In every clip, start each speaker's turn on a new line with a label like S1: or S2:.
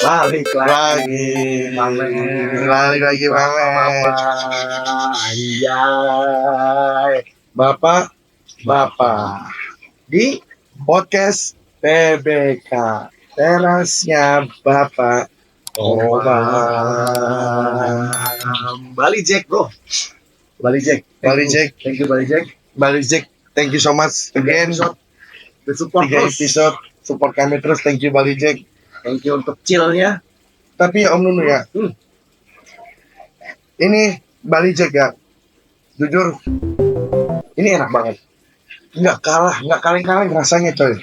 S1: Balik lagi.
S2: Balik lagi Mamet.
S1: Anjay.
S2: Bapak
S1: Di
S2: podcast TBK terasnya Bapak
S1: Bali Jack bro. Bali Jack. Thank you Bali Jack.
S2: Balik Jack. Thank you so much again.
S1: The support
S2: 3
S1: terus.
S2: episode support kami terus. Thank you Balik Jack.
S1: Thank you untuk chillnya.
S2: Tapi ya Om Nunu ya, ini Balik Jack ya, jujur ini enak banget. Nggak kaleng-kaleng rasanya coy.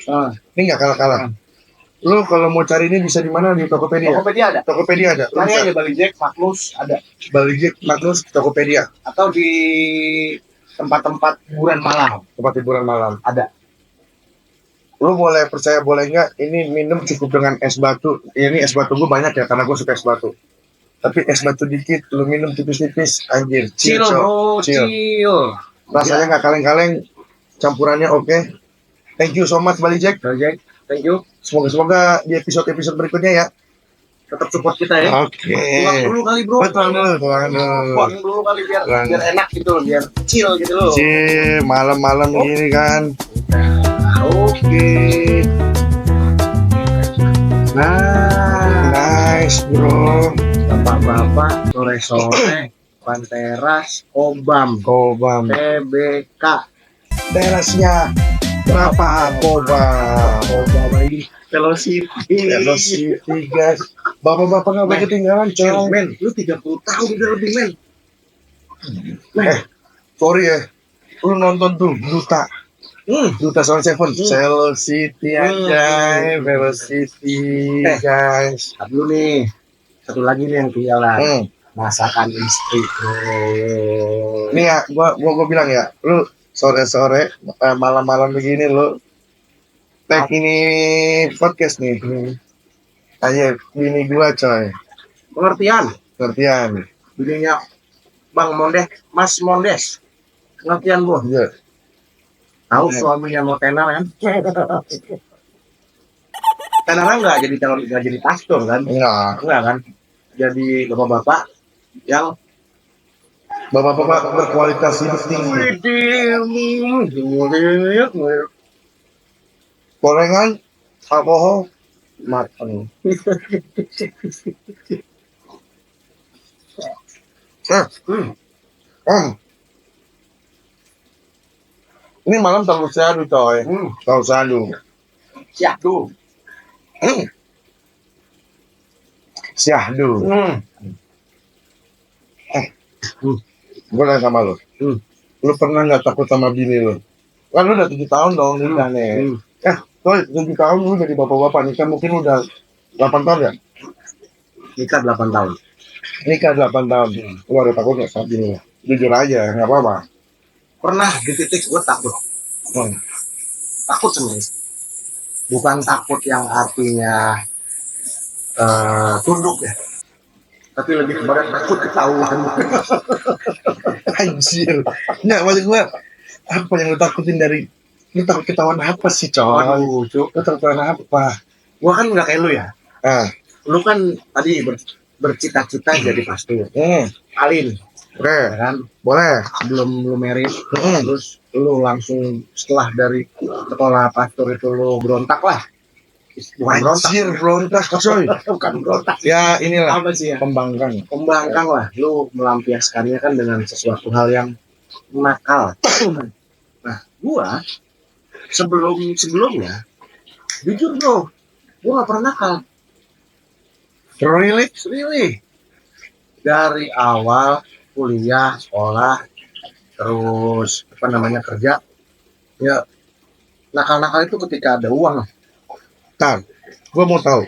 S2: Ini nggak kalah. Lu kalau mau cari ini bisa di mana? Di Tokopedia.
S1: Tokopedia ada.
S2: Lu
S1: Cari
S2: bisa
S1: aja Bali Jack, Magnus ada.
S2: Balik Jack Magnus Tokopedia.
S1: Atau di tempat-tempat hiburan malam
S2: Tempat hiburan malam.
S1: ada.
S2: Lu boleh percaya boleh nggak, ini minum cukup dengan es batu. Ini es batu gue banyak ya karena gue suka es batu. Tapi es batu dikit, lu minum tipis-tipis, anjir.
S1: Chill
S2: Cok.
S1: bro,
S2: Chill.
S1: chill.
S2: Rasanya nggak kaleng-kaleng, campurannya oke. Thank you so much Bali Jack.
S1: Bali Jack, thank you.
S2: Semoga di episode berikutnya ya.
S1: Tetap support kita ya.
S2: Oke.
S1: Tuang dulu kali bro.
S2: Tuang dulu.
S1: Tuang dulu kali biar enak gitu loh, biar chill gitu loh.
S2: Cih, malam-malam gini kan.
S1: Oke. Nah,
S2: Nice bro.
S1: bapak-bapak sore-sore Panteras Kobam
S2: Kobam.
S1: TBK
S2: Terasnya Bapak Kobam.
S1: Kobam ini
S2: Velocity guys. Bapak-bapak nggak boleh ketinggalan coy.
S1: men, lu 30 tahun udah lebih men.
S2: Sorry ya. Lu nonton tuh Duta Sound Seven. Velocity aja. Velocity guys.
S1: Dulu nih, satu lagi nih yang ketinggalan. Masakan istri bro.
S2: Nih ya, gua bilang ya, lu sore-sore malam-malam begini lu tag ini podcast nih. Ayo, bini gua coy.
S1: Pengertian bininya Bang Mondes, Mas Mondes. Pengertian gua.
S2: Iya.
S1: Tahu suaminya mau tenar kan? Tenar nggak jadi pastor kan?
S2: Enggak.
S1: Enggak kan? Jadi bapak-bapak yang
S2: Bapak-bapak berkualitas hidup tinggi. Gorengan, alkohol, matang. Ini malam terlalu syahdu coy. Terlalu syahdu.
S1: Syahdu.
S2: Syahdu. Gue nanya sama lu. Lu pernah nggak takut sama bini lu? Kan lu udah 7 tahun dong nikah nih. Coy, 7 tahun lu jadi bapak-bapak nikah mungkin udah 8 tahun ya?
S1: Nikah 8 tahun.
S2: Nikah 8 tahun. Lu ada takut nggak sama bini lu? Jujur aja, nggak apa-apa.
S1: Pernah di titik gue takut. Takut sebenarnya. Bukan takut yang artinya tunduk ya. Tapi lebih kepada takut ketahuan.
S2: Anjir. Nggak, maksud gue apa yang lu takutin dari lu takut ketahuan apa sih coy?
S1: Waduh, Cuk.
S2: Lu takut ketahuan apa?
S1: Gua kan nggak kayak lu ya. Lu kan tadi bercita-cita jadi pastor. Alin,
S2: Oke,
S1: ya kan?
S2: boleh.
S1: Belum lu merit, terus lu langsung setelah dari sekolah pastor itu lu berontak lah. Bukan
S2: Berontak coy.
S1: bukan berontak.
S2: Ya inilah
S1: Apa sih ya?
S2: pembangkang.
S1: Pembangkang lah. Lu melampiaskannya kan dengan sesuatu hal yang nakal. Nah, gua sebelumnya jujur bro, gua nggak pernah nakal.
S2: Really?
S1: Dari awal kuliah, sekolah, terus kerja, ya nakal-nakal itu ketika ada uang.
S2: Tar, gue mau tahu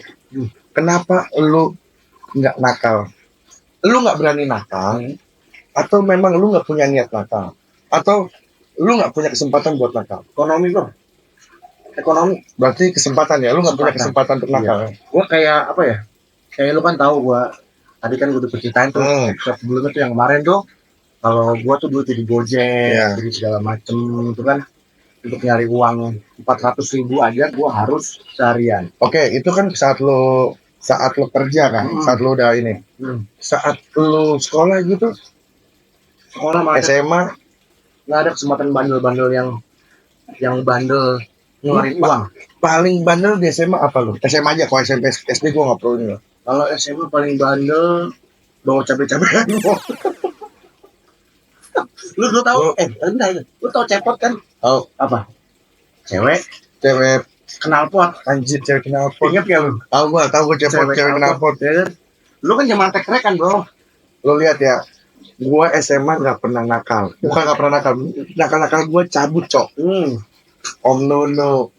S2: kenapa lu nggak nakal? Lu nggak berani nakal, atau memang lu nggak punya niat nakal, atau lu nggak punya kesempatan buat nakal?
S1: Ekonomi bro, ekonomi.
S2: Berarti kesempatan ya, lu nggak punya kesempatan untuk nakal.
S1: Gua kayak apa ya? Kayak lu kan tahu gua tadi kan gue udah ceritain tuh episode sebelumnya tuh yang kemarin tuh, kalau gua tuh dulu jadi Gojek, jadi segala macem itu kan untuk nyari uang 400.000 aja gua harus seharian.
S2: Oke, itu kan saat lo saat lo kerja kan, saat lo udah ini, saat lo sekolah gitu,
S1: Sekolah malah
S2: SMA,
S1: nggak ada kesempatan bandel-bandel yang bandel ngeluarin uang.
S2: paling bandel di SMA apa lo? SMA aja, kalau SMP SD gue nggak perlu ini loh.
S1: Kalau SMA paling bandel bawa cabai-cabean. Lu tahu? Enggak, lu tahu cepot kan?
S2: Oh,
S1: Apa? Cewek
S2: cewek
S1: knalpot.
S2: anjir, cewek knalpot.
S1: Ingat ya lu?
S2: Tahu gue cewek knalpot.
S1: Ya kan? Lu kan zaman tek-tekan, bro.
S2: Lo lihat ya, gue SMA nggak pernah nakal. Bukan nggak pernah nakal, nakal gue cabut cok. Om Nono,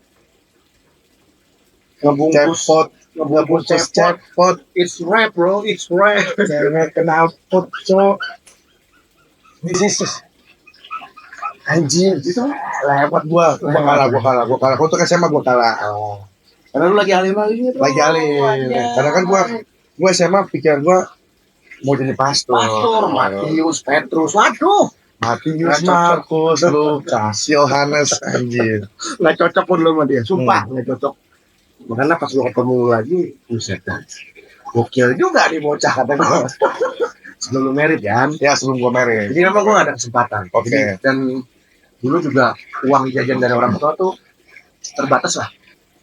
S2: ngebungkus cepot.
S1: It's rap, bro. It's rap.
S2: Cewek knalpot cok. This is anjir, itu lewat gua kalah. Untuk SMA gua kalah.
S1: Karena lu lagi alim-alimnya, bro.
S2: Lagi alim. Karena kan gua SMA pikiran gua mau jadi pastor.
S1: Matius, Petrus, waduh.
S2: Matius, Markus, Lukas, Yohanes, anjir.
S1: Nggak cocok pun lu sama dia, sumpah nggak cocok. Makanya pas lu ketemu lagi, buset dah. Gokil juga nih bocah kata gua. Sebelum merit kan?
S2: Ya sebelum gua merit.
S1: Jadi memang gua nggak ada kesempatan.
S2: Oke.
S1: Dan dulu juga uang jajan dari orang tua tuh terbatas lah.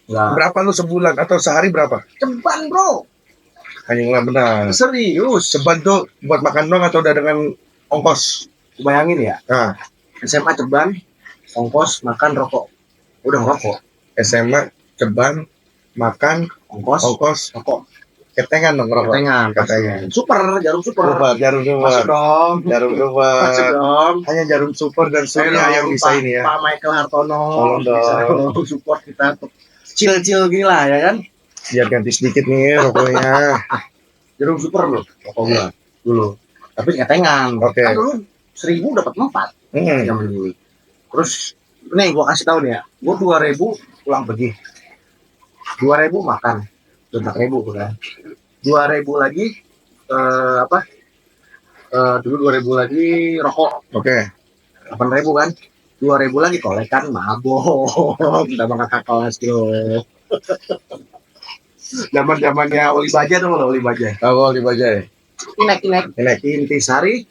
S1: Nggak.
S2: Berapa lu sebulan atau sehari berapa?
S1: Ceban, bro.
S2: Anjing lah benar.
S1: Serius.
S2: Ceban tuh buat makan dong atau udah dengan ongkos?
S1: Bayangin ya.
S2: Nah,
S1: SMA ceban, ongkos, makan, rokok. Udah ngerokok.
S2: SMA ceban, makan, ongkos,
S1: rokok.
S2: Ketengan dong ngerokok.
S1: Ketengan. Super, jarum super.
S2: Jarum super.
S1: Masuk dong.
S2: Jarum super.
S1: Masuk dong.
S2: Hanya jarum super dan Surya yang bisa ini ya.
S1: Pak Michael Hartono.
S2: Tolong dong.
S1: Bisa support kita untuk chill gini lah ya kan.
S2: Biar ganti sedikit nih rokoknya.
S1: Jarum super loh rokok gua dulu. Tapi ketengan.
S2: Oke.
S1: Kan dulu 1.000 dapat 4. Zaman dulu. Terus nih gua kasih tahu nih ya. Gua 2.000 pulang pergi. 2.000 makan. 4.000 kan. 2.000 lagi dulu 2.000 lagi rokok.
S2: Oke.
S1: 8.000 kan. 2.000 lagi kolekan mabok. Udah kakak kelas tuh. Zamannya Oli Baja tuh Oli Baja.
S2: Tahu Oli Baja.
S1: Inek. Intisari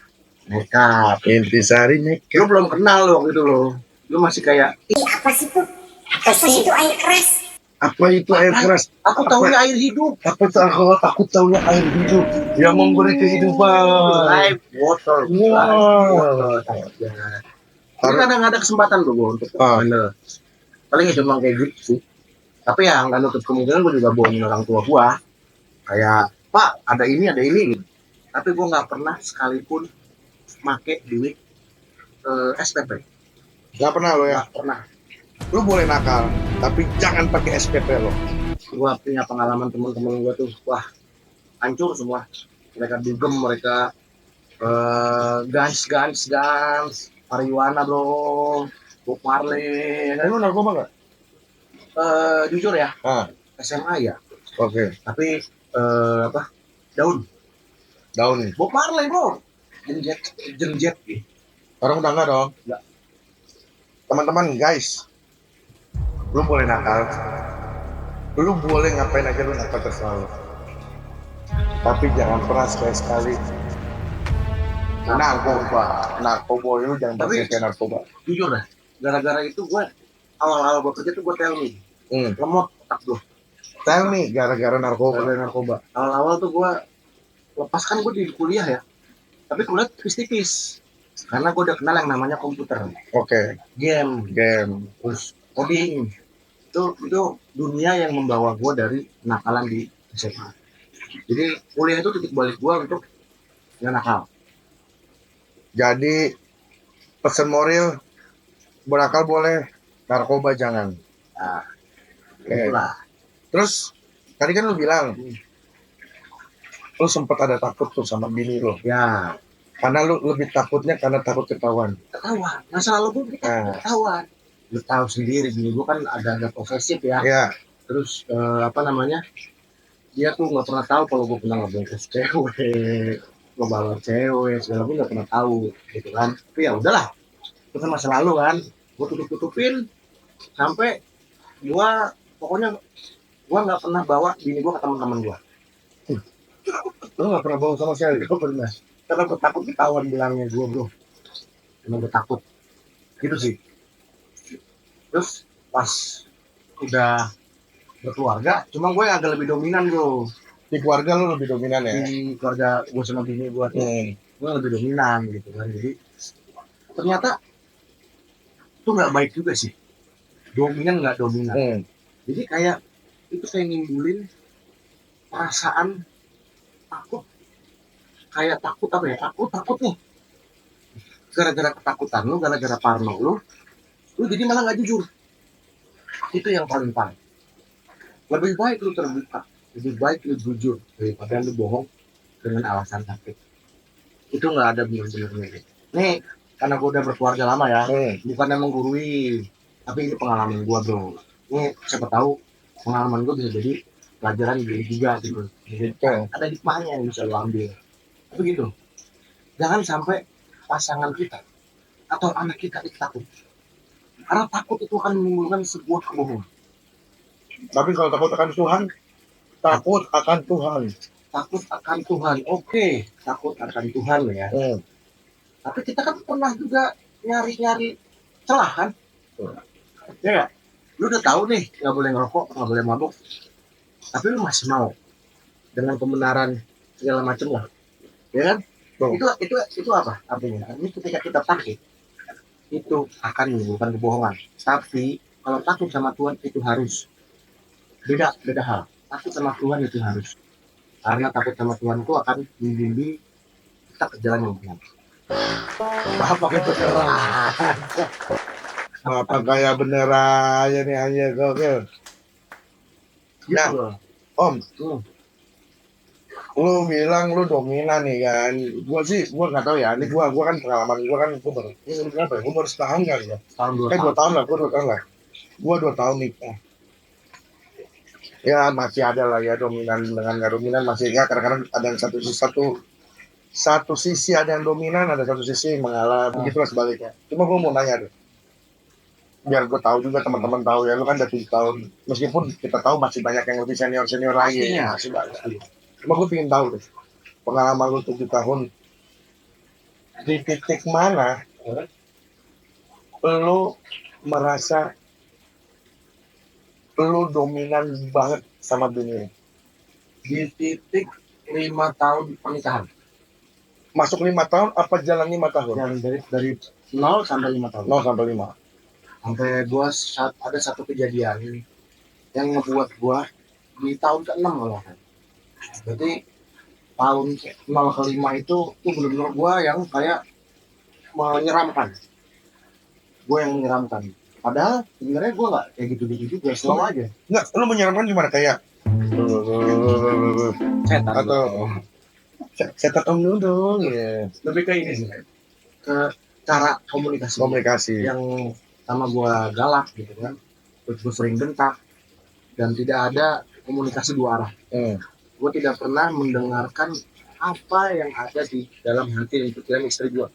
S1: makeup.
S2: Intisari makeup.
S1: Lu belum kenal lo waktu itu lo. Lu masih kayak
S3: apa sih tuh? Apa sih itu air keras?
S2: Apa itu air keras?
S1: Aku tahunya air hidup.
S2: Apa itu aku tahunya air hidup yang memberi kehidupan.
S1: Life water.
S2: Wow.
S1: Tapi kadang ada kesempatan tuh gua untuk bener. Paling cuma kayak gitu sih. Tapi ya nggak nutup kemungkinan gua juga bohongin orang tua gua. Kayak Pak ada ini gitu. Tapi gua nggak pernah sekalipun make duit SPP.
S2: Nggak pernah lo ya?
S1: Nggak pernah.
S2: Lu boleh nakal, tapi jangan pakai SPP lo.
S1: Gua punya pengalaman teman-teman gua tuh, wah hancur semua. Mereka dugem, mereka gans, marijuana bro, Bob Marley.
S2: Lu narkoba nggak?
S1: Jujur ya, SMA ya.
S2: Oke.
S1: Tapi daun
S2: nih.
S1: Bob Marley bro, jengjet gitu.
S2: Orang udah nggak dong?
S1: Nggak.
S2: Teman-teman guys, lu boleh nakal, lu boleh ngapain aja lu nakal terserah lu. Tapi jangan pernah sekali-sekali narkoba lu jangan pakai narkoba.
S1: Jujur dah, gara-gara itu gue awal-awal gue kerja tuh gue tell me, lemot otak gue.
S2: Tell me gara-gara narkoba.
S1: Awal-awal tuh gue lepaskan gue di kuliah ya, tapi kuliah tipis-tipis. Karena gue udah kenal yang namanya komputer.
S2: Oke.
S1: Game. Terus coding. Itu dunia yang membawa gue dari nakalan di SMA. Jadi kuliah itu titik balik gue untuk nggak nakal.
S2: Jadi pesan moral, berakal boleh, narkoba jangan.
S1: Nah,
S2: itulah. Terus tadi kan lu bilang, lu sempat ada takut tuh sama bini lo.
S1: Ya.
S2: Karena lu lebih takutnya karena takut ketahuan.
S1: Masa lalu gue ketahuan. Lu tahu sendiri bini gue kan agak posesif ya.
S2: Iya.
S1: Terus dia tuh nggak pernah tahu kalau gue pernah ngebungkus cewek, ngebawa cewek, segala gue nggak pernah tahu, gitu kan. Tapi ya udahlah, itu kan masa lalu kan. Gue tutupin sampai gue pokoknya gue nggak pernah bawa bini gue ke teman-teman gue.
S2: Lu nggak pernah bohong sama sekali.
S1: Gue pernah. Karena gue takut ketahuan bilangnya gue bro. Emang gue takut. Gitu sih. Terus pas udah berkeluarga, cuma gue agak lebih dominan bro.
S2: Di keluarga lu lebih dominan ya.
S1: Di keluarga gue sama bini gue tuh,
S2: Hmm.
S1: gue lebih dominan gitu kan. Jadi ternyata itu nggak baik juga sih. Dominan nggak dominan.
S2: Hmm.
S1: Jadi kayak itu kayak nimbulin perasaan takut, kayak takut apa ya, takut nih gara-gara ketakutan lu, gara-gara parno lu jadi malah nggak jujur. Itu yang paling parah. Lebih baik lu terbuka, lebih baik lu jujur daripada lu bohong dengan alasan sakit. Itu nggak ada bener-bener nih. Karena gue udah berkeluarga lama ya, bukan emang menggurui, tapi ini pengalaman gue bro. Ini siapa tahu pengalaman gue bisa jadi pelajaran juga gitu. Jadi ada hikmahnya yang bisa lo ambil. Tapi gitu, jangan sampai pasangan kita atau anak kita itu takut. Karena takut itu akan menimbulkan sebuah kebohongan.
S2: Tapi kalau takut akan Tuhan, takut akan Tuhan.
S1: Takut akan Tuhan, oke, takut akan Tuhan ya. Tapi kita kan pernah juga nyari-nyari celah kan? Ya nggak? Lu udah tahu nih nggak boleh ngerokok, nggak boleh mabuk, tapi lu masih mau dengan pembenaran segala macam lah, ya kan? Itu apa artinya? Ini ketika kita takut itu akan menimbulkan kebohongan. Tapi kalau takut sama Tuhan itu harus beda hal. Takut sama Tuhan itu harus, karena takut sama Tuhan itu akan membimbing kita ke jalan yang benar.
S2: Apa itu apa kayak bener aja nih aja gokil. Nah,
S1: Gitu loh.
S2: Om,
S1: Hmm.
S2: lu bilang lu dominan nih kan. Gua nggak tahu ya. Ini gua kan pengalaman gua kan gua baru ini berapa ya? Gua baru setahun kali ya.
S1: Tahun 2
S2: 2
S1: tahun.
S2: tahun lah, gua 2 tahun nikah. Ya masih ada lah ya dominan dengan nggak dominan masih ya kadang-kadang ada yang satu sisi ada yang dominan, ada satu sisi mengalah, begitulah sebaliknya. Cuma gue mau nanya deh, biar gue tahu juga teman-teman tahu ya, lu kan udah 7 tahun, meskipun kita tahu masih banyak yang lebih senior lagi,
S1: Pastinya.
S2: masih banyak. Cuma gue pengen tahu deh, pengalaman lu 7 tahun, di titik mana lu merasa lu dominan banget sama bini lu?
S1: Di titik 5 tahun pernikahan.
S2: Masuk 5 tahun apa jalan 5 tahun?
S1: Yang dari 0 sampai 5 tahun.
S2: 0 sampai 5.
S1: Sampai gua ada satu kejadian yang ngebuat gua di tahun ke-6 malah kan. Berarti tahun 0 ke 5 itu benar-benar gua yang kayak menyeramkan. Gua yang menyeramkan. Padahal sebenarnya gua nggak kayak gitu-gitu juga, slow aja.
S2: Nggak, lu menyeramkan gimana kayak
S1: Setan
S2: atau setan om dudung ya.
S1: lebih ke ini sih, ke cara komunikasi yang sama gua galak gitu kan, terus gua sering bentak dan tidak ada komunikasi dua arah. Gua tidak pernah mendengarkan apa yang ada di dalam hati dan pikiran istri gua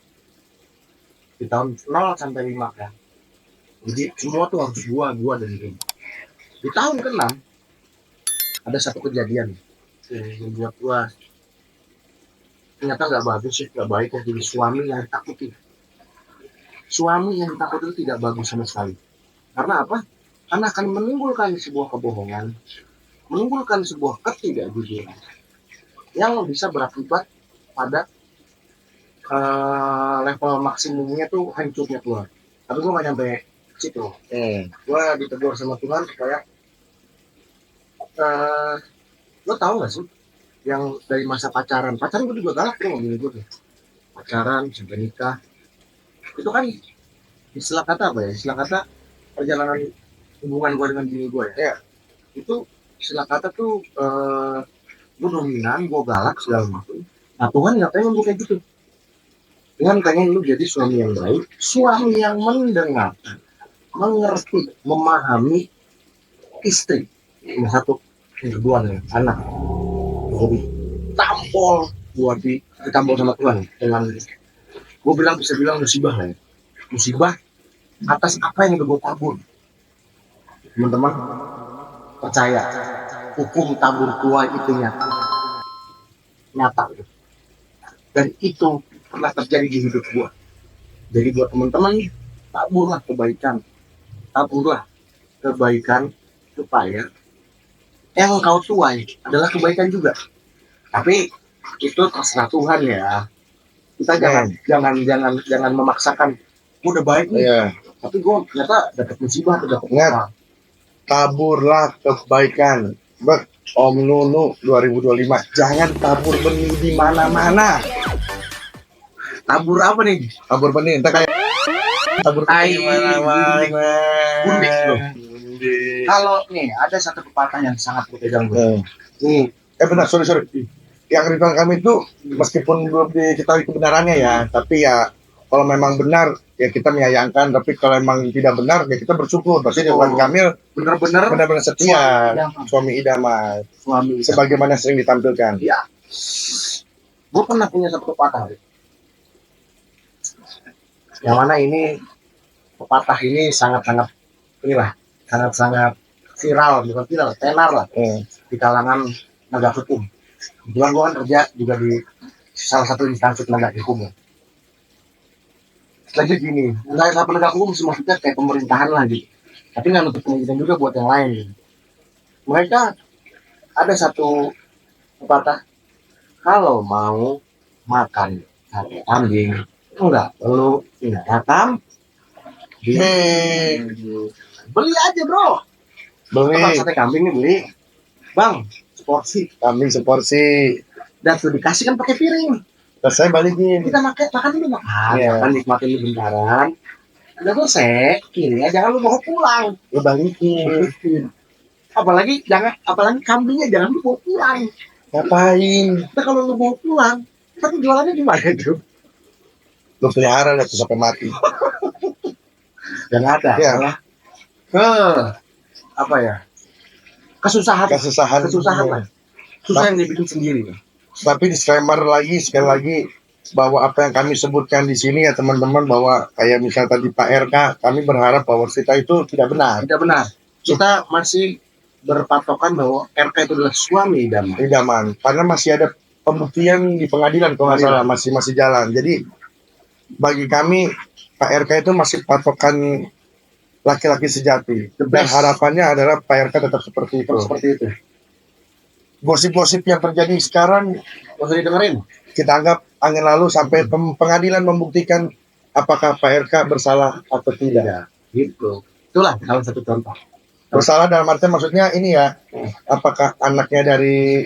S1: di tahun 0 sampai 5 ya. Jadi semua tuh harus gua dan dia. Di tahun ke-6 ada satu kejadian yang membuat gua ternyata nggak bagus sih, nggak baik kok jadi suami yang ditakuti. Suami yang ditakuti itu tidak bagus sama sekali. Karena apa? Karena akan menimbulkan sebuah kebohongan, menimbulkan sebuah ketidakjujuran yang bisa berakibat pada level maksimumnya tuh hancurnya keluar. Tapi gue nggak nyampe situ. Gue ditegur sama Tuhan supaya lo tahu nggak sih yang dari masa pacaran gue juga galak tuh ngomongin gue, pacaran sampai nikah itu kan istilah kata apa ya, istilah kata perjalanan hubungan gue dengan bini gue ya. Itu istilah kata tuh gue dominan, gue galak segala macam. Nah Tuhan nggak pengen gue kayak gitu. Tuhan pengen lu jadi suami yang baik, suami yang mendengarkan, mengerti, memahami istri. Yang satu, yang kedua nih, anak. Jadi tampol buat ditampol sama Tuhan dengan gue bisa bilang musibah lah ya. Musibah atas apa yang udah gue tabur. Teman-teman percaya hukum tabur tuai itu nyata. nyata gitu. Dan itu pernah terjadi di hidup gua. Jadi buat teman-teman, taburlah kebaikan supaya yang kau tuai adalah kebaikan juga. Tapi itu terserah Tuhan ya. Kita jangan memaksakan. Gua udah baik nih,
S2: Iya.
S1: tapi gua ternyata dapat musibah atau dapat
S2: Ingat.
S1: apa.
S2: Taburlah kebaikan. Om Nunu 2025. Jangan tabur benih di mana-mana.
S1: Tabur apa nih?
S2: Tabur benih entah kayak tabur benih di mana-mana.
S1: Gundik loh. Kalau nih ada satu pepatah yang sangat berpegang gue. Nih,
S2: Benar, sorry. Yang ritual kami itu meskipun belum diketahui kebenarannya ya, tapi ya kalau memang benar ya kita menyayangkan, tapi kalau memang tidak benar ya kita bersyukur. Berarti Ridwan Kamil benar-benar setia suami idaman,
S1: suami
S2: sebagaimana sering ditampilkan.
S1: Iya. Gue pernah punya satu pepatah. Yang mana ini pepatah ini sangat-sangat viral, bukan viral, tenar lah di kalangan penegak hukum. Kebetulan gue kan kerja juga di salah satu instansi penegak hukum. Lagi gini, nggak salah penegak hukum sih, maksudnya kayak pemerintahan lah gitu. Tapi nggak nutup kemungkinan juga buat yang lain. Gitu. Mereka ada satu pepatah, kalau mau makan sate kambing, enggak perlu datang. Beli aja bro. Beli sate kambing nih, beli bang seporsi,
S2: kambing seporsi,
S1: dan tuh dikasih kan pakai piring.
S2: Terus saya balikin,
S1: kita makan dulu, makan nikmatin dulu bentaran, udah selesai kirinya jangan lu bawa pulang,
S2: lu balikin.
S1: apalagi kambingnya jangan lu bawa pulang.
S2: Ngapain?
S1: Nah kalau lu bawa pulang tapi jualannya gimana itu?
S2: Lu pelihara lah tuh sampai mati.
S1: Dan ada
S2: ya.
S1: Apa ya, kesusahan
S2: lah.
S1: Susah yang dibikin sendiri.
S2: Tapi disclaimer lagi sekali lagi bahwa apa yang kami sebutkan di sini ya teman-teman, bahwa kayak misal tadi Pak RK, kami berharap bahwa cerita itu tidak benar. Kita masih berpatokan bahwa RK itu adalah suami idaman. Karena masih ada pembuktian di pengadilan kalau nggak salah, masih jalan. Jadi bagi kami Pak RK itu masih patokan laki-laki sejati. Dan harapannya adalah Pak RK tetap seperti itu. Gosip-gosip yang terjadi sekarang
S1: nggak usah didengerin.
S2: Kita anggap angin lalu sampai pengadilan membuktikan apakah Pak RK bersalah atau tidak.
S1: Gitu. Itulah salah satu contoh.
S2: Bersalah dalam artian maksudnya ini ya, apakah anaknya dari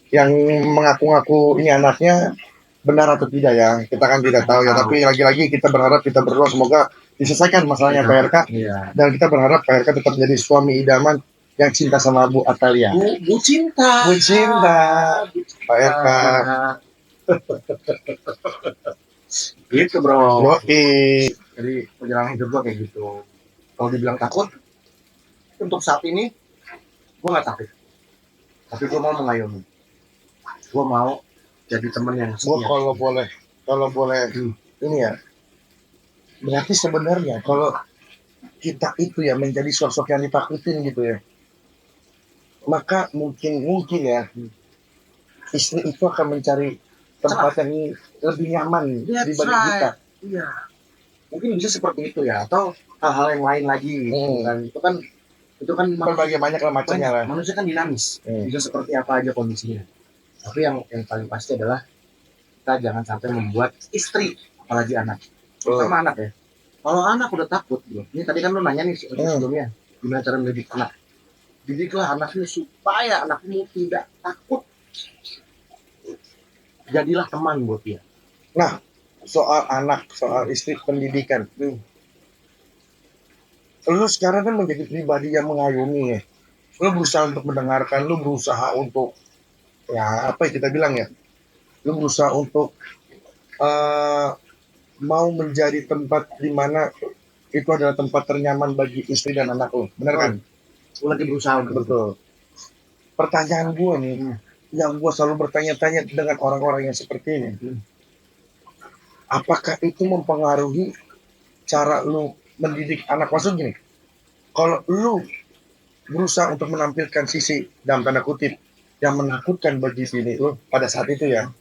S2: yang mengaku-ngaku ini anaknya benar atau tidak ya, kita kan tidak tahu ya. Tapi lagi-lagi kita berharap, kita berdoa semoga diselesaikan masalahnya Pak RK. Dan kita berharap Pak RK tetap menjadi suami idaman yang cinta sama Bu Atalia. Bu cinta Pak RK.
S1: Gitu bro.
S2: Jadi
S1: perjalanan hidup gua kayak gitu. Kalau dibilang takut, untuk saat ini gua nggak takut, tapi gua mau mengayomi. Gua mau jadi teman yang setia.
S2: Kalau boleh ini ya, berarti sebenarnya kalau kita itu ya menjadi sosok yang ditakutin gitu ya, maka mungkin ya istri itu akan mencari tempat yang lebih nyaman dibanding kita.
S1: Iya, mungkin bisa seperti itu ya, atau hal-hal yang lain lagi. Itu kan
S2: berbagai banyak lah macamnya lah.
S1: Manusia kan dinamis, bisa seperti apa aja kondisinya. Tapi yang paling pasti adalah kita jangan sampai membuat istri, apalagi anak, terutama anak ya. Kalau anak udah takut, bro. Ini tadi kan lo nanya nih sebelumnya, gimana cara mendidik anak. Didiklah anaknya supaya anakmu tidak takut. Jadilah teman buat dia.
S2: Nah, soal anak, soal istri, pendidikan. Lu sekarang kan menjadi pribadi yang mengayomi ya. Lu berusaha untuk mendengarkan, lu berusaha untuk ya apa ya kita bilang ya. Lu berusaha untuk mau menjadi tempat di mana itu adalah tempat ternyaman bagi istri dan anak lu. Benar kan?
S1: Gue lagi berusaha.
S2: Betul. Pertanyaan gue nih, yang gue selalu bertanya-tanya dengan orang-orang yang seperti ini, apakah itu mempengaruhi cara lu mendidik anak? Maksud gini, kalau lu berusaha untuk menampilkan sisi dalam tanda kutip yang menakutkan bagi bini lu pada saat itu ya.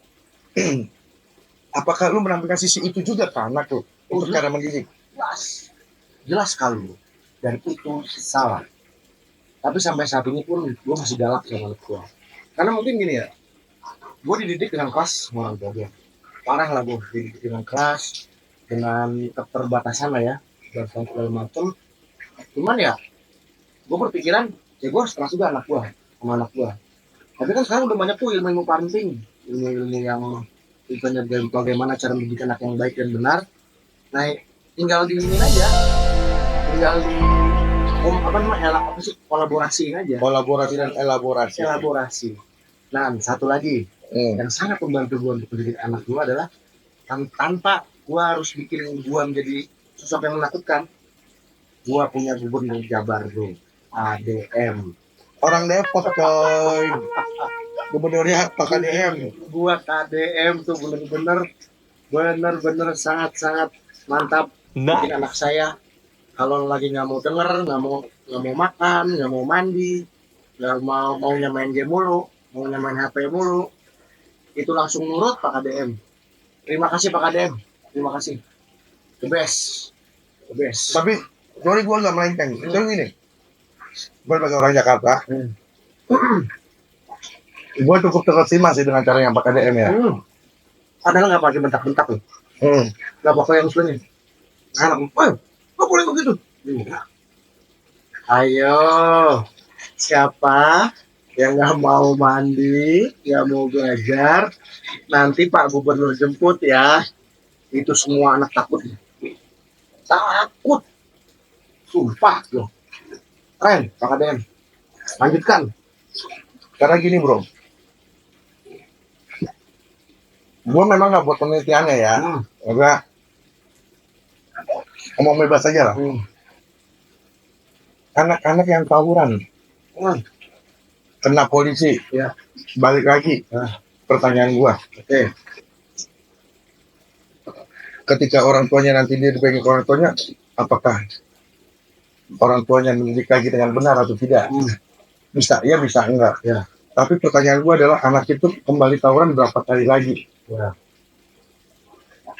S2: Apakah lu menampilkan sisi itu juga ke anak lu untuk cara mendidik?
S1: Jelas sekali, dan itu salah. Tapi sampai saat ini pun gue masih galak sama anak gue. Karena mungkin gini ya, gue dididik dengan keras sama orang tua gue. Parah lah gue dididik dengan keras, dengan keterbatasan lah ya, dan segala macam. Cuman ya, gue berpikiran, ya gue harus keras juga anak gue, sama anak gue. Tapi kan sekarang udah banyak tuh ilmu-ilmu parenting, ilmu-ilmu yang misalnya bagaimana cara mendidik anak yang baik dan benar. Nah, tinggal diinin aja, tinggal di kolaborasi aja.
S2: Kolaborasi dan elaborasi.
S1: Nah, satu lagi yang sangat membantu gue untuk mendidik anak gue adalah tanpa gue harus bikin gue menjadi sosok yang menakutkan. Gue punya gubernur Jabar bro, ADM.
S2: Orang Depok coy. Gubernurnya Pak KDM.
S1: Gue KDM tuh bener-bener sangat mantap. Bikin anak saya kalau lagi nggak mau denger, nggak mau makan, nggak mau mandi, nggak maunya main game mulu, maunya main HP mulu, itu langsung nurut Pak KDM. Terima kasih Pak KDM, terima kasih. The best.
S2: Tapi sorry gue nggak melenceng. Itu gini, gue sebagai orang Jakarta, gue cukup terkesima sih dengan cara yang Pak KDM ya.
S1: Padahal nggak pakai bentak-bentak loh, nggak pakai yang sebenarnya. Anak, nggak boleh begitu. Ayo, siapa yang nggak mau mandi, nggak mau belajar, nanti Pak Gubernur jemput ya. Itu semua anak takut. Sumpah loh. Keren, Pak KDM. Lanjutkan.
S2: Karena gini bro, gue memang nggak buat penelitiannya ya. Gue ngomong bebas aja lah. Anak-anak yang tawuran kena polisi,
S1: Ya.
S2: balik lagi. Pertanyaan gua, ketika orang tuanya nanti dia dipegang orang tuanya, apakah orang tuanya mendidik lagi dengan benar atau tidak? Bisa, ya bisa enggak.
S1: Ya.
S2: Tapi pertanyaan gua adalah anak itu kembali tawuran berapa kali lagi?
S1: Ya.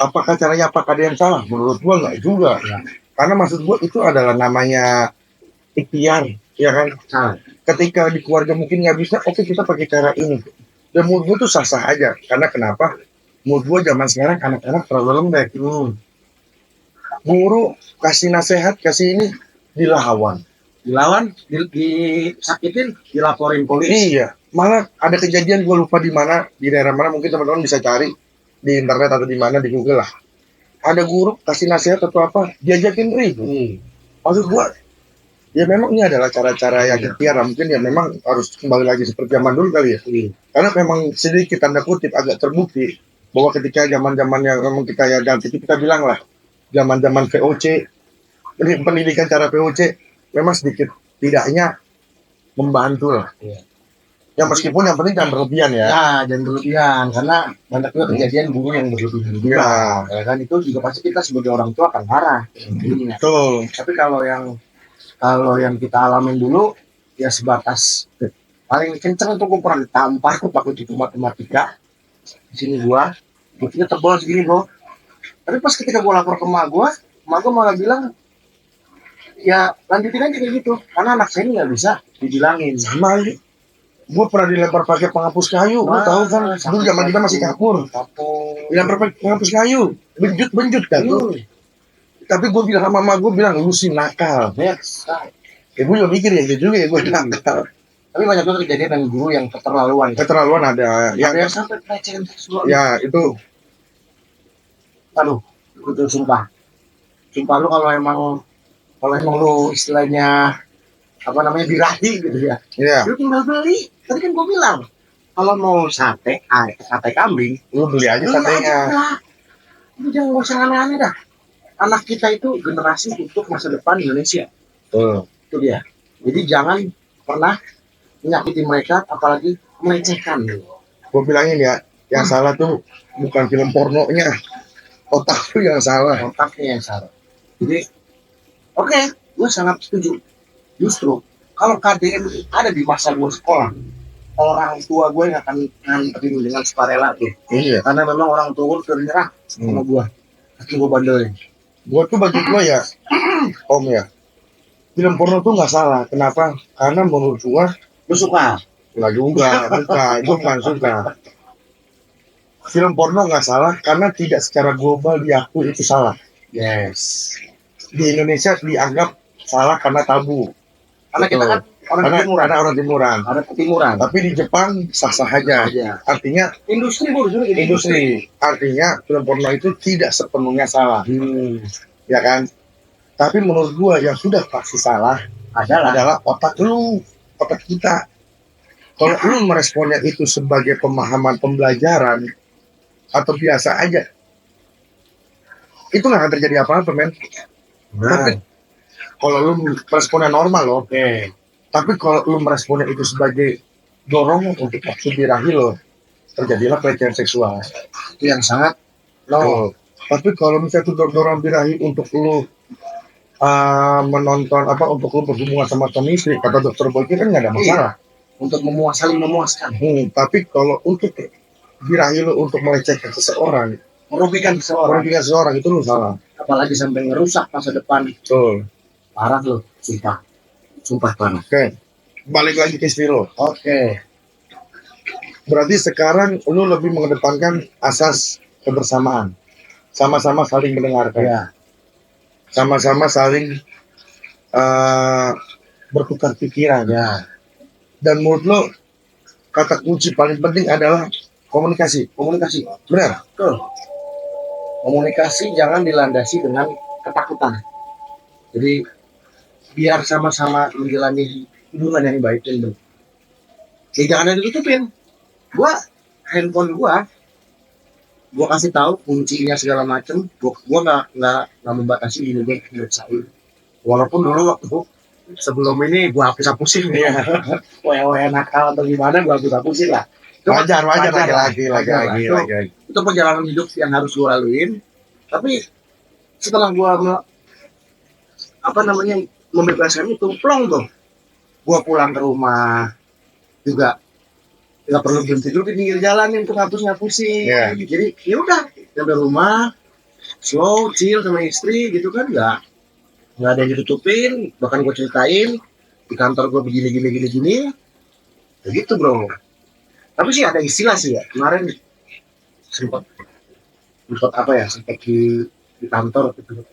S2: Apakah caranya apakah ada yang salah? Menurut gua enggak juga.
S1: Ya.
S2: Karena maksud gua itu adalah namanya ikhtiar, ya kan? Ketika di keluarga mungkin nggak bisa, oke kita pakai cara ini. Dan menurut gue tuh sah-sah aja. Karena kenapa? Menurut gue zaman sekarang anak-anak terlalu lembek. Guru kasih nasihat, kasih ini dilawan,
S1: disakitin, dilaporin polisi.
S2: Iya, malah ada kejadian gue lupa di mana, di daerah mana, mungkin teman-teman bisa cari di internet atau di mana di Google lah. Ada guru kasih nasihat atau apa, diajakin ribut. Maksud gue, ya memang ini adalah cara-cara yang ikhtiar. Mungkin ya memang harus kembali lagi seperti zaman dulu kali ya. Karena memang sedikit tanda kutip agak terbukti bahwa ketika zaman-zaman yang memang kita ya ganti kita bilang lah, zaman-zaman VOC, pendidikan cara VOC memang sedikit tidaknya membantu lah. Ya meskipun yang penting jangan berlebihan ya.
S1: Ya, jangan berlebihan karena banyak juga kejadian guru yang berlebihan juga. Ya kan itu juga pasti kita sebagai orang tua akan marah.
S2: Betul.
S1: Tapi kalau yang kita alamin dulu ya sebatas paling kenceng tuh gue pernah ditampar tuh pakai buku matematika di sini bukunya tebal segini bro. Tapi pas ketika gue lapor ke emak gue malah bilang ya lanjutin aja kayak gitu karena anak saya ini nggak bisa dibilangin.
S2: Sama gue pernah dilempar pakai penghapus kayu. Gue tahu kan dulu zaman kita masih kapur. Dilempar pakai penghapus kayu, benjut kan tuh. Tapi gue bilang sama mama gue bilang lu sih nakal.
S1: Yes.
S2: Ya gue juga mikir ya gitu juga ya gue nakal.
S1: Tapi banyak juga kejadian dengan guru yang keterlaluan.
S2: Keterlaluan ada yang
S1: sampai pelecehan seksual.
S2: Ya itu.
S1: Aduh, itu sumpah lu kalau emang lu istilahnya apa namanya birahi gitu ya.
S2: Iya.
S1: Lu tinggal beli. Tadi kan gue bilang kalau mau sate kambing,
S2: lu beli aja satenya.
S1: Lu jangan ngomong aneh-aneh dah. Anak kita itu generasi untuk masa depan Indonesia. Itu dia. Jadi jangan pernah menyakiti mereka, apalagi melecehkan.
S2: Gue bilangin ya, yang salah tuh bukan film pornonya, otak tuh yang salah.
S1: Otaknya yang salah. Jadi, oke, gue sangat setuju. Justru kalau KDM ada di masa gue sekolah, orang tua gue nggak akan nganterin dengan sukarela tuh.
S2: Iya.
S1: Karena memang orang tua gue udah nyerah sama gue. Tapi gue bandelin.
S2: Gue tuh bagi gue ya, Om ya, film porno tuh nggak salah. Kenapa? Karena menurut gue
S1: Lu suka?
S2: nggak juga, bukan suka. Film porno nggak salah karena tidak secara global diakui itu salah.
S1: Yes.
S2: Di Indonesia dianggap salah karena tabu.
S1: Karena kita kan orang
S2: Karena
S1: timuran.
S2: ada orang timuran.
S1: Ada ketimuran.
S2: Tapi di Jepang sah-sah aja.
S1: Aja.
S2: Artinya
S1: Industri bro,
S2: industri. Artinya film porno itu tidak sepenuhnya salah, ya kan? Tapi menurut gua yang sudah pasti salah adalah otak lu, otak kita. Kalau lu meresponnya itu sebagai pemahaman pembelajaran atau biasa aja, itu nggak akan terjadi apa-apa, men. Tapi kalau lu meresponnya normal loh.
S1: Oke.
S2: Tapi kalau lu meresponnya itu sebagai dorongan untuk nafsu birahi lo, terjadilah pelecehan seksual.
S1: Itu yang sangat
S2: Oh. Tapi kalau misalnya itu dorongan birahi untuk lu menonton untuk lu berhubungan sama suami istri, kata dokter Boyke kan nggak ada masalah.
S1: untuk saling memuaskan,
S2: Tapi kalau untuk birahi lu untuk melecehkan seseorang,
S1: merugikan seseorang,
S2: itu lu salah.
S1: apalagi sampai ngerusak masa depan,
S2: Betul.
S1: parah lo, sumpah parah.
S2: Oke. Balik lagi ke istri lo.
S1: Oke.
S2: Berarti sekarang lu lebih mengedepankan asas kebersamaan. Sama-sama saling mendengarkan.
S1: Ya.
S2: Sama-sama saling bertukar pikiran.
S1: Ya.
S2: Dan menurut lo kata kunci paling penting adalah komunikasi. Benar?
S1: Betul. Komunikasi jangan dilandasi dengan ketakutan. Jadi biar sama-sama menjalani hubungan yang baik itu. Ya jangan ada ditutupin. Handphone gua kasih tahu kuncinya segala macem. Gua nggak membatasi diri gue nyelesain. Walaupun dulu waktu sebelum ini gua hapus-hapusin ya. Wewe nakal atau gimana gua hapus-hapusin lah.
S2: Wajar lagi.
S1: Itu perjalanan hidup yang harus gua laluin. Tapi setelah gua membebaskan itu, plong tuh. Gua pulang ke rumah juga nggak perlu berhenti dulu di pinggir jalan untuk ngapusin.
S2: Yeah.
S1: Jadi ya udah sampai rumah slow chill sama istri gitu kan, nggak ada yang ditutupin, bahkan gue ceritain di kantor gue begini begitu bro. Tapi sih ada istilah sih ya, kemarin sempat di kantor gitu,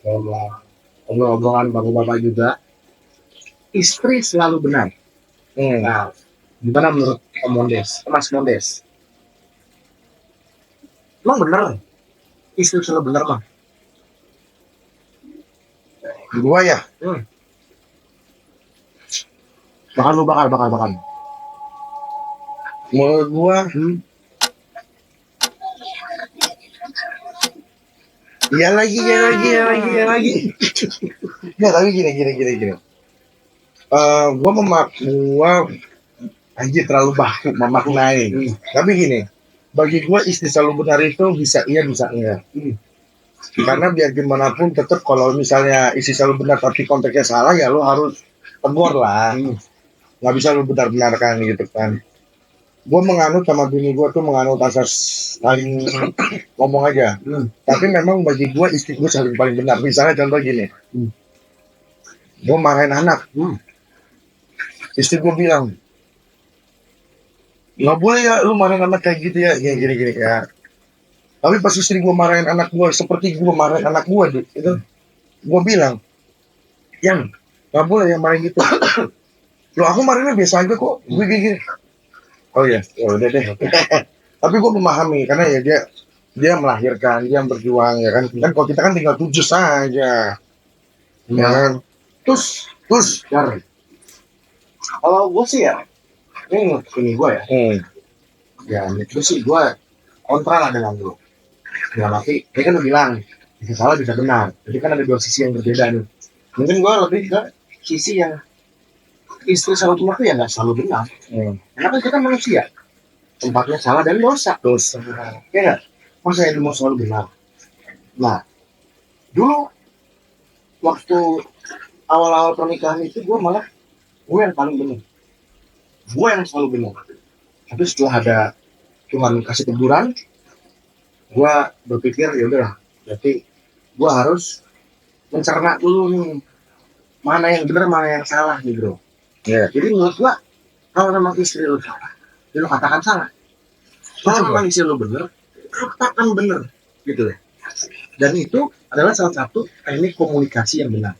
S1: ngomong-ngomongan bapak-bapak juga, istri selalu benar. Nah, gimana menurut Mas Mondes? Emang bener istri selalu benar bang?
S2: Gua ya.
S1: Bakal.
S2: Menurut gua ya lagi. Nggak, tapi gini. Gua anjir terlalu baku memaknai. Tapi gini, bagi gua istri selalu benar itu bisa iya bisa enggak. Karena biar gimana pun tetap kalau misalnya istri selalu benar tapi konteksnya salah ya lo harus tegur lah. Nggak bisa lo benar-benarkan gitu kan. Gue menganut sama bini gue tuh menganut asas saling ngomong aja. Tapi memang bagi gue istri gue saling paling benar. Misalnya contoh gini, gue marahin anak, istri gue bilang, nggak boleh ya lu marahin anak kayak gitu ya, gini ya. Tapi pas istri gue marahin anak gue seperti gue marahin anak gue itu, gue bilang, yang nggak boleh yang marahin gitu. Lo aku marahinnya biasa aja kok, gue gini. Oh ya udah deh. Tapi gue memahami karena ya dia melahirkan, dia berjuang ya kan. Kan kalau kita kan tinggal 7 saja. Ya kan. Terus
S1: kalau gue sih ya, ini gue ya. Ya itu sih gue kontra lah dengan lu. Ya tapi dia kan udah bilang bisa salah bisa benar. Jadi kan ada dua sisi yang berbeda nih. Mungkin gue lebih ke sisi yang istri selalu benar tuh ya nggak selalu benar. Karena kan kita manusia, tempatnya salah dan dosa. Ya nggak? Masa yang mau selalu benar? Nah, dulu waktu awal-awal pernikahan itu gue yang paling benar. Gue yang selalu benar. Tapi setelah ada Tuhan kasih teguran, gue berpikir ya udahlah, berarti gue harus mencerna dulu nih mana yang benar mana yang salah nih bro.
S2: Iya.
S1: Jadi menurut gue kalau memang istri lu salah, ya lu katakan salah. Kalau
S2: Betul,
S1: memang istri lu bener, lu katakan bener gitu ya. Dan itu adalah salah satu teknik komunikasi yang benar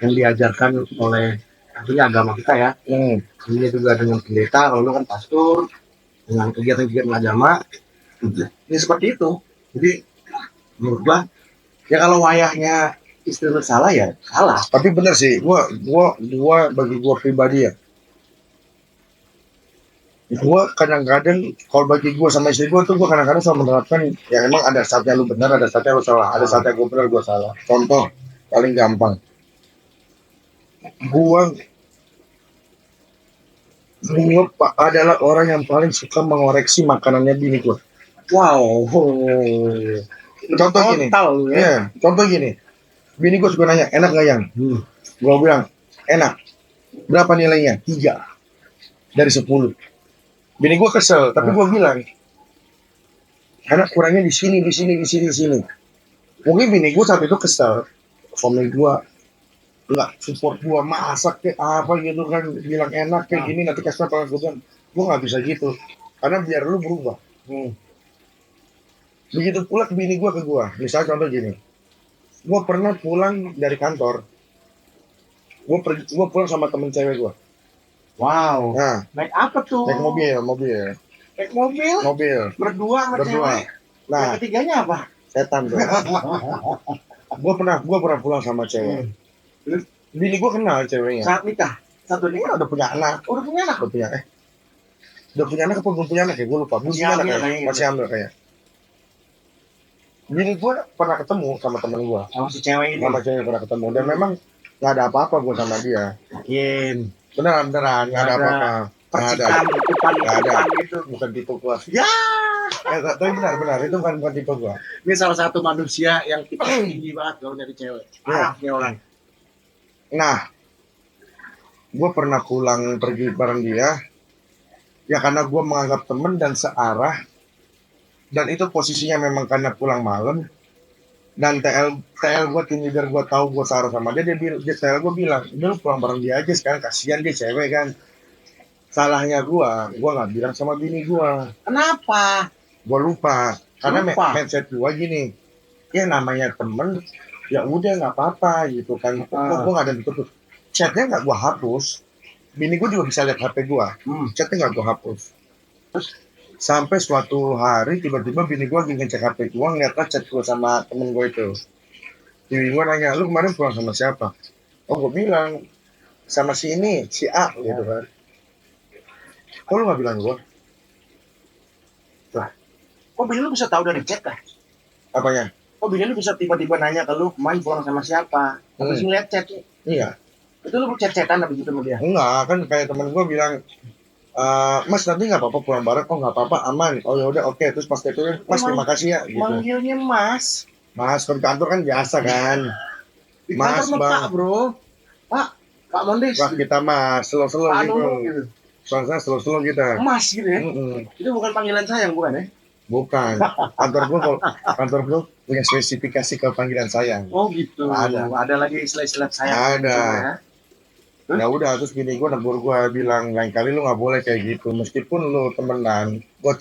S1: yang diajarkan oleh tentunya agama kita ya. Ini juga dengan pendeta, kalau lu kan pastor, dengan kegiatan-kegiatan agama, ini seperti itu. Jadi menurut gua, ya kalau wayahnya istri lu salah ya salah.
S2: Tapi bener sih, gua bagi gua pribadi ya, gua kadang-kadang kalau bagi gua sama istri gua tuh gua kadang-kadang selalu menerapkan ya emang ada saatnya lu benar, ada saatnya lu salah, ada saatnya gua benar, gua salah. Contoh paling gampang, gua adalah orang yang paling suka mengoreksi makanannya bini gua.
S1: Wow.
S2: Contoh gini,
S1: Total ya.
S2: ya, contoh gini, bini gua suka nanya, enak nggak yang? Gua bilang enak. Berapa nilainya? 3 dari 10. Bini gua kesel, tapi gua bilang karena kurangnya di sini, di sini, di sini, di sini. Mungkin bini gua saat itu kesel, suami gua nggak support gua masak kayak apa gitu kan, bilang enak kayak gini, nanti kasih apa gua bilang, gua nggak bisa gitu, karena biar lu berubah. Begitu pula ke bini gua ke gua, misalnya contoh gini, gua pernah pulang dari kantor, gua pulang sama temen cewek gua.
S1: Wow.
S2: Nah,
S1: Naik apa tuh?
S2: naik mobil,
S1: Naik mobil. Berdua sama
S2: berdua.
S1: cewek. Yang
S2: Nah,
S1: ketiganya apa?
S2: setan tuh. Gua pernah pulang sama cewek. Bini gua kenal ceweknya.
S1: Saat nikah. Satu nikah.
S2: Udah punya anak.
S1: Udah punya anak.
S2: Udah punya anak apa belum punya anak ya? Gue lupa. Belum punya anak ya?
S1: Kayaknya.
S2: Masih hamil kayak. Bini gue pernah ketemu sama temen gue.
S1: Sama si cewek ini.
S2: Sama cewek pernah ketemu. Dan memang nggak ada apa-apa gue sama dia.
S1: Yakin.
S2: Beneran, nggak ada apa-apa. Nggak ada.
S1: Percikan,
S2: Nggak ada.
S1: gitu.
S2: Bukan tipe gue.
S1: Ya.
S2: Tapi benar. Itu bukan tipe gue.
S1: Ini salah satu manusia yang kita tinggi banget kalau nyari cewek. Parahnya orang.
S2: Nah, gue pernah pulang pergi bareng dia. Ya karena gue menganggap temen dan searah. Dan itu posisinya memang karena pulang malam. Dan TL gue, tim leader gue tahu gue searah sama dia. TL gue bilang, udah lu pulang bareng dia aja sekarang, kasihan dia cewek kan. Salahnya gue nggak bilang sama bini gue.
S1: Kenapa?
S2: Gue lupa. Karena mindset gue gini, ya namanya temen, ya udah nggak apa-apa gitu kan. Gue nggak ada ditutup. Chatnya nggak gue hapus. Bini gue juga bisa lihat HP gue. Chatnya nggak gue hapus. Sampai suatu hari tiba-tiba bini gue lagi ngecek HP gue, ngeliatnya chat gue sama temen gue itu. Bini gue nanya, lu kemarin pulang sama siapa? Oh, gue bilang sama si ini, si A gitu kan. Kok lu nggak bilang gue?
S1: Kok bini lu bisa tahu dari chat lah?
S2: Apanya?
S1: Kok bini lu bisa tiba-tiba nanya ke lu kemarin pulang sama siapa? Habis ngeliat chat.
S2: Iya.
S1: Itu lu chat-chatan habis itu sama dia?
S2: Enggak, kan kayak temen gue bilang, Mas nanti nggak apa-apa pulang bareng, oh nggak apa-apa aman, oh ya udah oke. Terus pas itu Mas terima kasih ya gitu.
S1: Manggilnya Mas.
S2: Mas kan kantor kan biasa kan.
S1: Di
S2: Mas
S1: kantor mah Pak bro. Pak Mondes.
S2: Wah kita Mas slow
S1: Pak
S2: gitu.
S1: Nunu gitu.
S2: Soalnya slow kita.
S1: Mas gitu ya. Itu bukan panggilan sayang bukan ya?
S2: Bukan. Kantor gue punya spesifikasi ke panggilan sayang.
S1: Oh gitu.
S2: Ada
S1: lagi istilah-istilah sayang.
S2: Ada.
S1: Ya.
S2: Ya udah, terus bini gue negur gue bilang lain kali lu nggak boleh kayak gitu, meskipun lu temenan, gue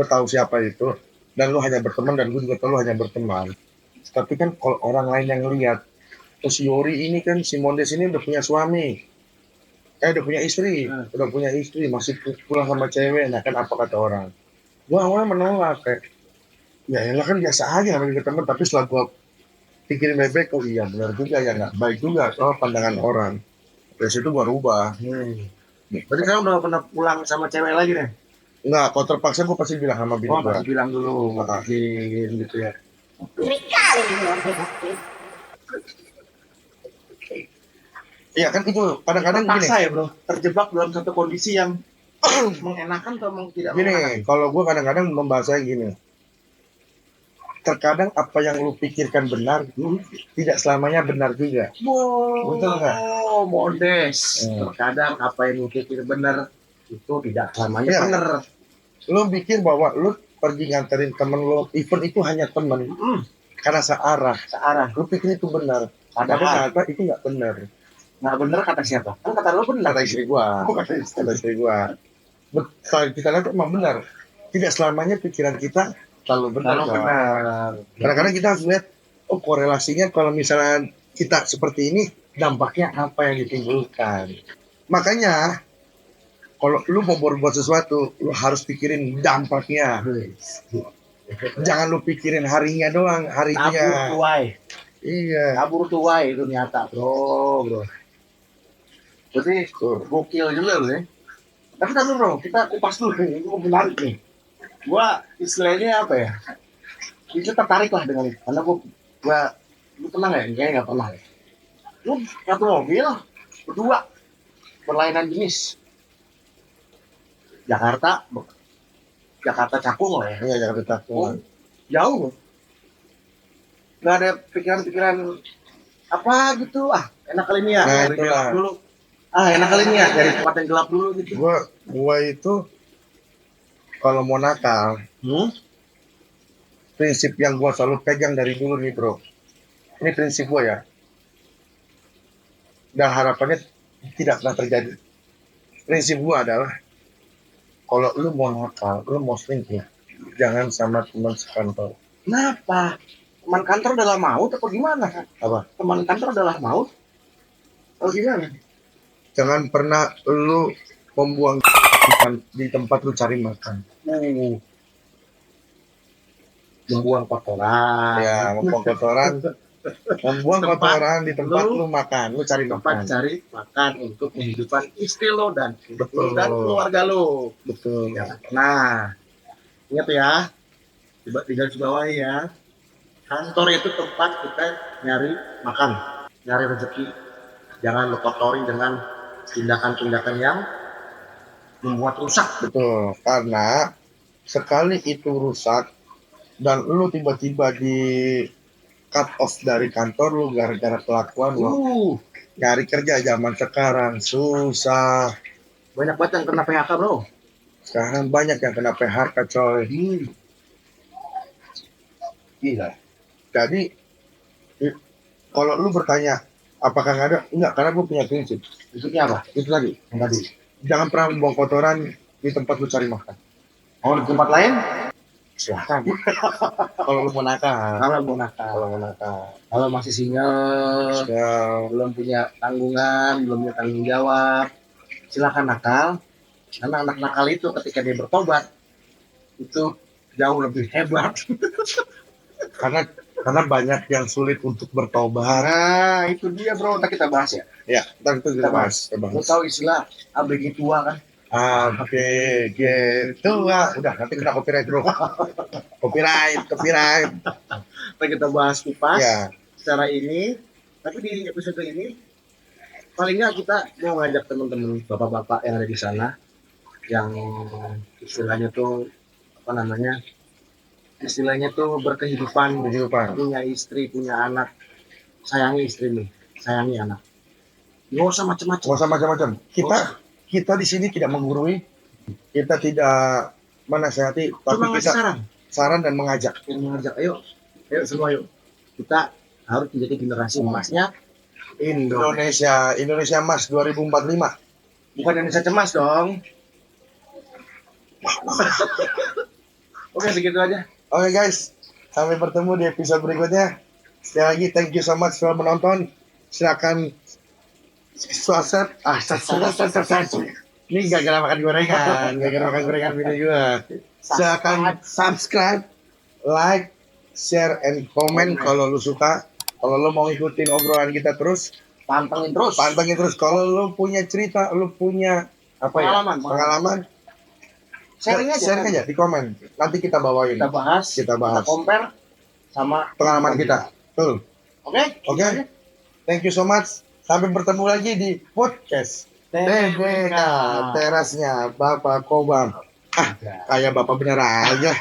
S2: tahu siapa itu, dan lu hanya berteman dan gue juga tahu lu hanya berteman. Tapi kan kalau orang lain yang lihat, terus Yori ini kan si Mondes ini udah punya suami, udah punya istri, masih pulang sama cewek, nah kan apa kata orang? Gue awalnya menolak kayak, ya elah kan biasa aja namanya teman, tapi setelah gue pikirin baik-baik, oh iya benar juga ya nggak baik juga soal pandangan orang. Dari situ gua rubah.
S1: Berarti sekarang udah pernah pulang sama cewek lagi deh?
S2: Enggak, kalau terpaksa gua pasti bilang sama bini gua.
S1: Pasti bilang dulu, gitu ya.
S2: Iya kan itu kadang-kadang gini.
S1: Terpaksa ya bro, terjebak dalam satu kondisi yang mengenakan atau tidak
S2: Gini,
S1: mengenakan.
S2: kalau gua kadang-kadang membahasanya gini. Terkadang apa yang lu pikirkan benar, tidak selamanya benar juga. Betul nggak?
S1: Mondes. Terkadang apa yang lu pikir benar itu tidak selamanya benar.
S2: Lu pikir bahwa lu pergi nganterin temen lu, event itu hanya temen, karena searah. Lu pikir itu benar. Padahal ternyata itu nggak benar.
S1: Nggak bener kata siapa? Kan kata lu benar.
S2: Kata istri gua.
S1: Oh, kata istri.
S2: Kata istri gua. Kalau kita lihat emang benar. Tidak selamanya pikiran kita selalu benar.
S1: Kalau benar.
S2: Kadang-kadang kita harus lihat, oh korelasinya kalau misalnya kita seperti ini, dampaknya apa yang ditimbulkan. Makanya, kalau lu mau berbuat sesuatu, lu harus pikirin dampaknya. Jangan lu pikirin harinya doang,
S1: Kabur
S2: harinya.
S1: tuai.
S2: Iya.
S1: Kabur tuai itu nyata, bro. Jadi gokil juga lu ya. Tapi tadi bro, kita kupas dulu nih, itu menarik nih. Gua istilahnya apa ya? Itu tertarik lah dengan itu, karena lu pernah nggak? Kayaknya nggak pernah ya. Lu satu mobil, berdua, berlainan jenis. Jakarta Cakung lah ya.
S2: Iya, Jakarta Cakung.
S1: Jauh. Nggak ada pikiran-pikiran apa gitu. Enak kali ini ya.
S2: Nah,
S1: Dari
S2: itulah.
S1: gelap dulu. Enak kali ini ya. Dari tempat yang gelap dulu gitu.
S2: Gua itu kalau mau nakal, prinsip yang gua selalu pegang dari dulu nih bro. Ini prinsip gua ya. Dan harapannya tidak pernah terjadi. Prinsip gua adalah kalau lu mau nakal, lu mau selingkuh, jangan sama teman sekantor.
S1: Kenapa? Teman kantor adalah maut atau gimana?
S2: Apa?
S1: Teman kantor adalah maut? Atau gimana?
S2: Jangan pernah lu membuang di tempat lu cari makan.
S1: Membuang kotoran.
S2: Ya, membuang kotoran. Membuang kotoran di tempat lu makan, lu cari
S1: Tempat
S2: makan.
S1: cari makan untuk kehidupan istri lo dan
S2: Betul.
S1: dan keluarga lo.
S2: Betul.
S1: Ya. Nah, ingat ya, coba tinggal di bawah ya. Kantor itu tempat kita nyari makan, nyari rezeki. Jangan lo kotori dengan tindakan-tindakan yang membuat rusak.
S2: Betul, karena sekali itu rusak dan lu tiba-tiba di cut off dari kantor lu gara-gara kelakuan lu, nyari kerja zaman sekarang susah.
S1: Banyak banget yang kena PHK bro.
S2: Sekarang banyak yang kena PHK coy.
S1: Gila.
S2: Jadi kalau lu bertanya apakah nggak ada, enggak, karena gue punya prinsip.
S1: Maksudnya apa?
S2: Itu tadi,
S1: Yang tadi.
S2: jangan pernah membuang kotoran di tempat lu cari makan.
S1: Oh di tempat lain?
S2: Silahkan. Kalau lu mau nakal.
S1: Kalau mau nakal.
S2: Kalau mau nakal.
S1: Kalau masih single, belum punya tanggungan, belum punya tanggung jawab, silakan nakal. Karena anak nakal itu ketika dia bertobat itu jauh lebih hebat.
S2: Karena banyak yang sulit untuk bertobat.
S1: Nah itu dia bro, ntar kita bahas ya.
S2: Ya, ntar itu kita bahas.
S1: Lo tahu istilah ABG tua kan?
S2: ABG tua. Udah, nanti kena copyright bro. Copyright.
S1: Ntar kita bahas kupas
S2: Ya.
S1: secara ini. Tapi di episode ini paling nggak kita mau ngajak teman-teman bapak-bapak yang ada di sana yang istilahnya tuh apa namanya? Istilahnya tuh berkehidupan, punya istri, punya anak, sayangi istri nih, sayangi anak. Nggak usah macam-macam.
S2: Nggak usah macam-macam. Kita di sini tidak menggurui, kita tidak menasihati, tapi
S1: Cuma ngasih
S2: kita saran dan mengajak.
S1: Ayo semua yuk. Kita harus menjadi generasi emasnya
S2: Indonesia Emas 2045.
S1: Bukan Indonesia cemas dong. Oke segitu aja.
S2: Oke guys, sampai bertemu di episode berikutnya. Sekali lagi thank you so much sudah menonton. Silakan subscribe. Ini gara-gara makan gorengan video juga. Silakan subscribe, like, share, and comment kalau lu suka. Kalau lu mau ikutin obrolan kita terus,
S1: Pantengin terus.
S2: Kalau lu punya cerita, lu punya pengalaman,
S1: Sharing aja
S2: di komen. Nanti kita bawain.
S1: Kita bahas.
S2: Kita
S1: compare sama
S2: pengalaman kita. Betul.
S1: Oke?
S2: Thank you so much. Sampai bertemu lagi di podcast TBK Terasnya Bapak Kobam. Kayak bapak bener aja.